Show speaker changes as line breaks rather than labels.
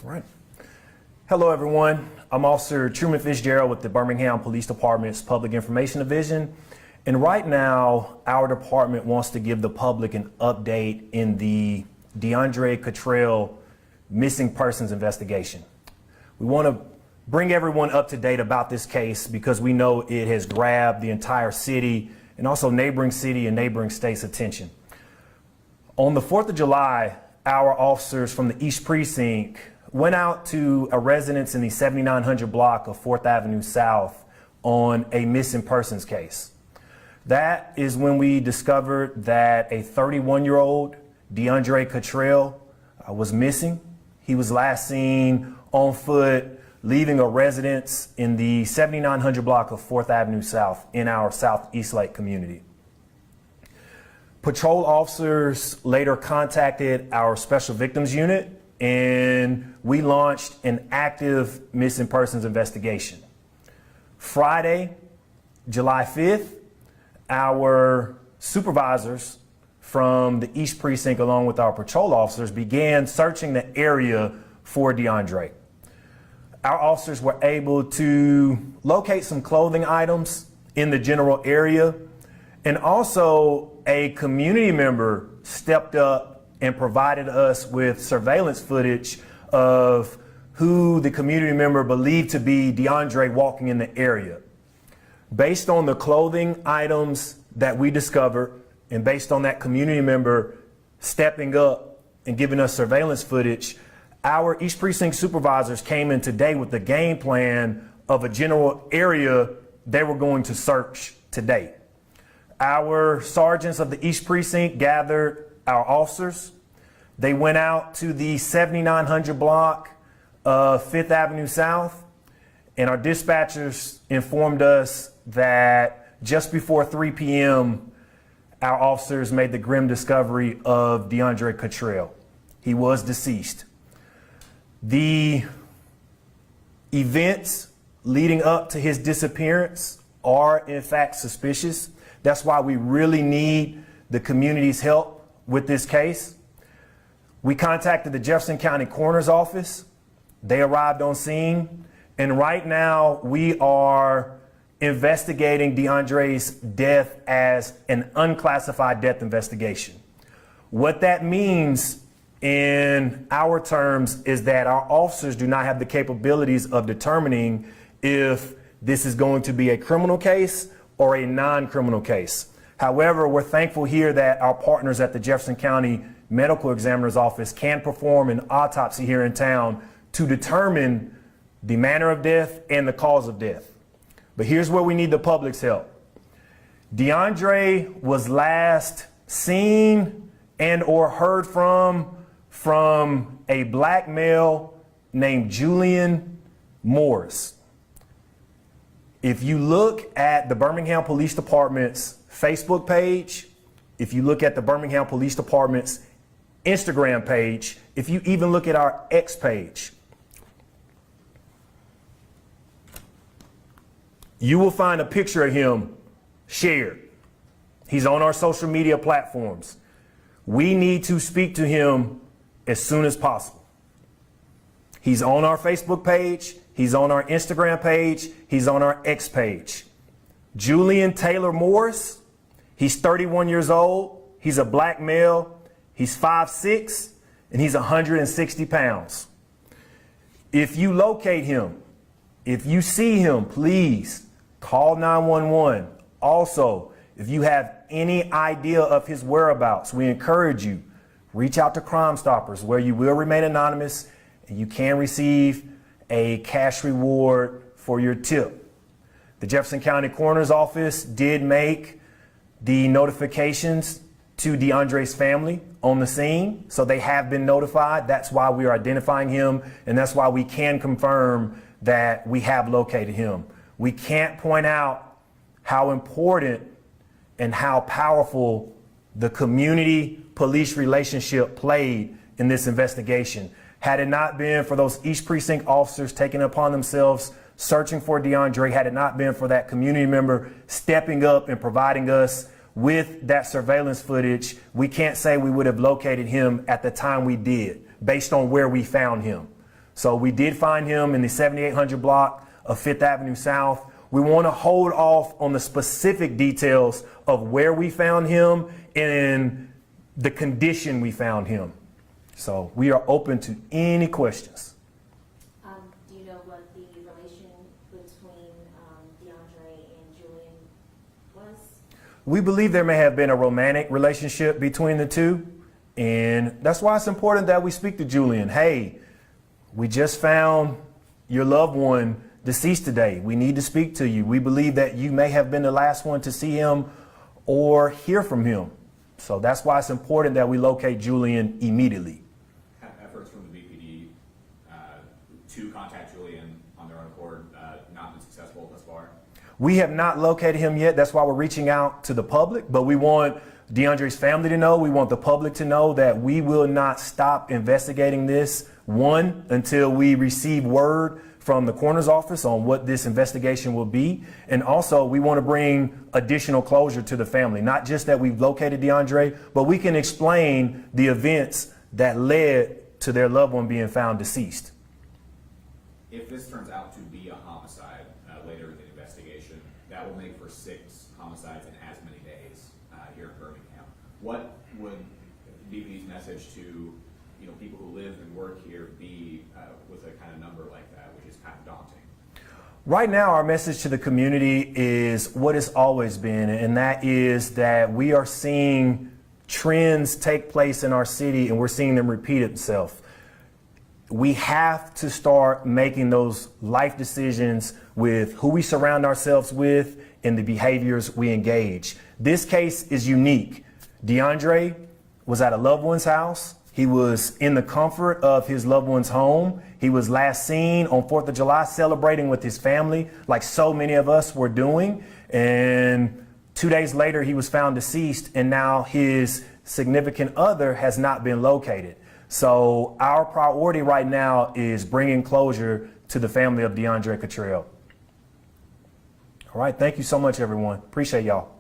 Right. Hello, everyone. I'm Officer Truman Fitzgerald with the Birmingham Police Department's Public Information Division. And right now, our department wants to give the public an update in the Deundray Cottrell missing persons investigation. We want to bring everyone up to date about this case because we know it has grabbed the entire city and also neighboring city and neighboring states' attention. On the 4th of July, our officers from the East Precinct went out to a residence in the 7900 block of 4th Avenue South on a missing persons case. That is when we discovered that a 31-year-old Deundray Cottrell was missing. He was last seen on foot leaving a residence in the 7900 block of 4th Avenue South in our South Eastlake community. Patrol officers later contacted our Special Victims Unit and we launched an active missing persons investigation. Friday, July 5th, our supervisors from the East Precinct along with our patrol officers began searching the area for Deundray. Our officers were able to locate some clothing items in the general area, and also a community member stepped up and provided us with surveillance footage of who the community member believed to be Deundray walking in the area. Based on the clothing items that we discovered and based on that community member stepping up and giving us surveillance footage, our East Precinct supervisors came in today with the game plan of a general area they were going to search today. Our sergeants of the East Precinct gathered our officers. They went out to the 7900 block of 5th Avenue South, and our dispatchers informed us that just before 3 p.m., our officers made the grim discovery of Deundray Cottrell. He was deceased. The events leading up to his disappearance are in fact suspicious. That's why we really need the community's help with this case. We contacted the Jefferson County Coroner's Office. They arrived on scene, and right now we are investigating Deundray's death as an unclassified death investigation. What that means in our terms is that our officers do not have the capabilities of determining if this is going to be a criminal case or a non-criminal case. However, we're thankful here that our partners at the Jefferson County Medical Examiner's Office can perform an autopsy here in town to determine the manner of death and the cause of death. But here's where we need the public's help. Deundray was last seen and or heard from a black male named Julian Morris. If you look at the Birmingham Police Department's Facebook page, if you look at the Birmingham Police Department's Instagram page, if you even look at our X page, you will find a picture of him shared. He's on our social media platforms. We need to speak to him as soon as possible. He's on our Facebook page. He's on our Instagram page. He's on our X page. Julian Taylor Morris. He's 31 years old. He's a black male. He's 5'6", and he's 160 pounds. If you locate him, if you see him, please call 911. Also, if you have any idea of his whereabouts, we encourage you, reach out to Crime Stoppers, where you will remain anonymous and you can receive a cash reward for your tip. The Jefferson County Coroner's Office did make the notifications to Deundray's family on the scene, so they have been notified. That's why we are identifying him, and that's why we can confirm that we have located him. We can't point out how important and how powerful the community-police relationship played in this investigation. Had it not been for those East Precinct officers taking it upon themselves searching for Deundray, had it not been for that community member stepping up and providing us with that surveillance footage, we can't say we would have located him at the time we did, based on where we found him. So we did find him in the 7800 block of 5th Avenue South. We want to hold off on the specific details of where we found him and the condition we found him. So we are open to any questions.
Do you know what the relation between Deundray and Julian was?
We believe there may have been a romantic relationship between the two. And that's why it's important that we speak to Julian. Hey, we just found your loved one deceased today. We need to speak to you. We believe that you may have been the last one to see him or hear from him. So that's why it's important that we locate Julian immediately.
Have efforts from the BPD to contact Julian on their own accord not been successful thus far?
We have not located him yet. That's why we're reaching out to the public, but we want Deundray's family to know, we want the public to know that we will not stop investigating this, one, until we receive word from the coroner's office on what this investigation will be. And also we want to bring additional closure to the family, not just that we've located Deundray, but we can explain the events that led to their loved one being found deceased.
If this turns out to be a homicide later in the investigation, that will make for 6 homicides in as many days here in Birmingham. What would BPD's message to people who live and work here be with a kind of number like that, which is kind of daunting?
Right now, our message to the community is what it's always been, and that is that we are seeing trends take place in our city and we're seeing them repeat itself. We have to start making those life decisions with who we surround ourselves with and the behaviors we engage. This case is unique. Deundray was at a loved one's house. He was in the comfort of his loved one's home. He was last seen on 4th of July celebrating with his family, like so many of us were doing. And 2 days later, he was found deceased, and now his significant other has not been located. So our priority right now is bringing closure to the family of Deundray Cottrell. All right, thank you so much, everyone. Appreciate y'all.